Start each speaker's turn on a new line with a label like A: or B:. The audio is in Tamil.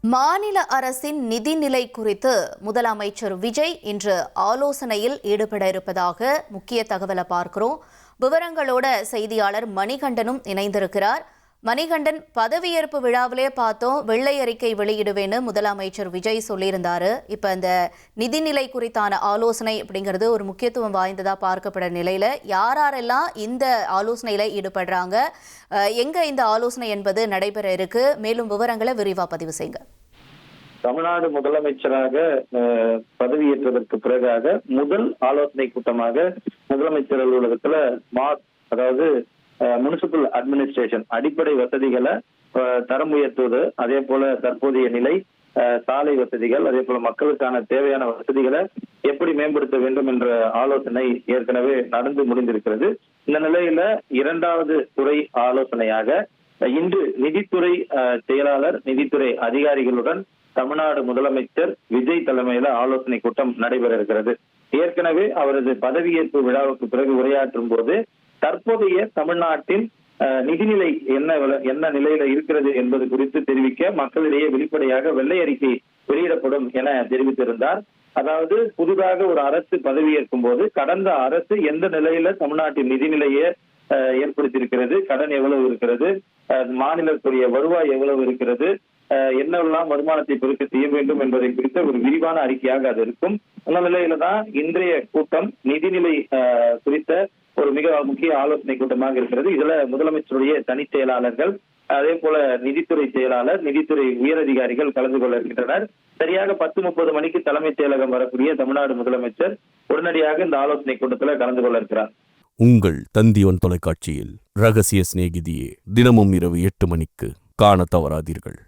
A: மாநில அரசின் நிதிநிலை குறித்து முதலமைச்சர் விஜய் இன்று ஆலோசனையில் ஈடுபட இருப்பதாக முக்கிய தகவலை பார்க்கிறோம். விவரங்களோட செய்தியாளர் மணிகண்டனும் இணைந்திருக்கிறார். மணிகண்டன், பதவியேற்பு விழாவிலே பார்த்தோம், வெள்ளை அறிக்கை வெளியிடுவேன்னு முதலமைச்சர் விஜய் சொல்லியிருந்தாரு. இப்ப இந்த நிதிநிலை குறித்தான ஆலோசனை அப்படிங்கிறது ஒரு முக்கியத்துவம் வாய்ந்ததா பார்க்கப்பட நிலையில யாரெல்லாம் இந்த ஆலோசனையில ஈடுபடுறாங்க, எங்க இந்த ஆலோசனை என்பது நடைபெற இருக்கு, மேலும் விவரங்களை விரிவா பதிவு செய்யுங்க.
B: தமிழ்நாடு முதலமைச்சராக பதவியேற்றதற்கு பிறகாக முதல் ஆலோசனை கூட்டமாக முதலமைச்சர் அலுவலகத்துல அதாவது முனிசிபல் அட்மினிஸ்ட்ரேஷன் அடிப்படை வசதிகளை தரம் உயர்த்துவது, அதே போல தற்போதைய நிலை, சாலை வசதிகள், அதே போல மக்களுக்கான தேவையான வசதிகளை எப்படி மேம்படுத்த வேண்டும் என்ற ஆலோசனை ஏற்கனவே நடந்து முடிந்திருக்கிறது. இந்த நிலையில இரண்டாவது துறை ஆலோசனையாக இன்று நிதித்துறை செயலாளர், நிதித்துறை அதிகாரிகளுடன் தமிழ்நாடு முதலமைச்சர் விஜய் தலைமையில ஆலோசனை கூட்டம் நடைபெற இருக்கிறது. ஏற்கனவே அவரது பதவியேற்பு விழாவுக்கு பிறகு உரையாற்றும் போது தற்போதைய தமிழ்நாட்டின் நிதிநிலை என்ன நிலையில இருக்கிறது என்பது குறித்து தெரிவிக்க மக்களிடையே வெளிப்படையாக வெள்ளை அறிக்கை வெளியிடப்படும் என தெரிவித்திருந்தார். அதாவது புதிதாக ஒரு அரசு பதவியேற்கும் போது கடந்த அரசு எந்த நிலையில தமிழ்நாட்டின் நிதிநிலையை ஏற்படுத்தியிருக்கிறது, கடன் எவ்வளவு இருக்கிறது, மாநிலத்துடைய வருவாய் எவ்வளவு இருக்கிறது, என்னெல்லாம் வருமானத்தை பெருக்க செய்ய வேண்டும் என்பதை குறித்த ஒரு விரிவான அறிக்கையாக அது இருக்கும். அந்த நிலையில தான் இன்றைய கூட்டம் நிதிநிலை குறித்த ஒரு மிக முக்கிய ஆலோசனை கூட்டமாக இருக்கிறது. இதுல முதலமைச்சருடைய தனி செயலாளர்கள், அதே போல நிதித்துறை செயலாளர், நிதித்துறை உயரதிகாரிகள் கலந்து கொள்ள இருக்கின்றனர். சரியாக 10:30 மணிக்கு தலைமைச் செயலகம் வரக்கூடிய தமிழ்நாடு முதலமைச்சர் உடனடியாக இந்த ஆலோசனை கூட்டத்துல கலந்து கொள்ள இருக்கிறார்.
C: உங்கள் தந்திவன் தொலைக்காட்சியில் ரகசிய சிநேகிதியே தினமும் இரவு 8 மணிக்கு காண தவறாதீர்கள்.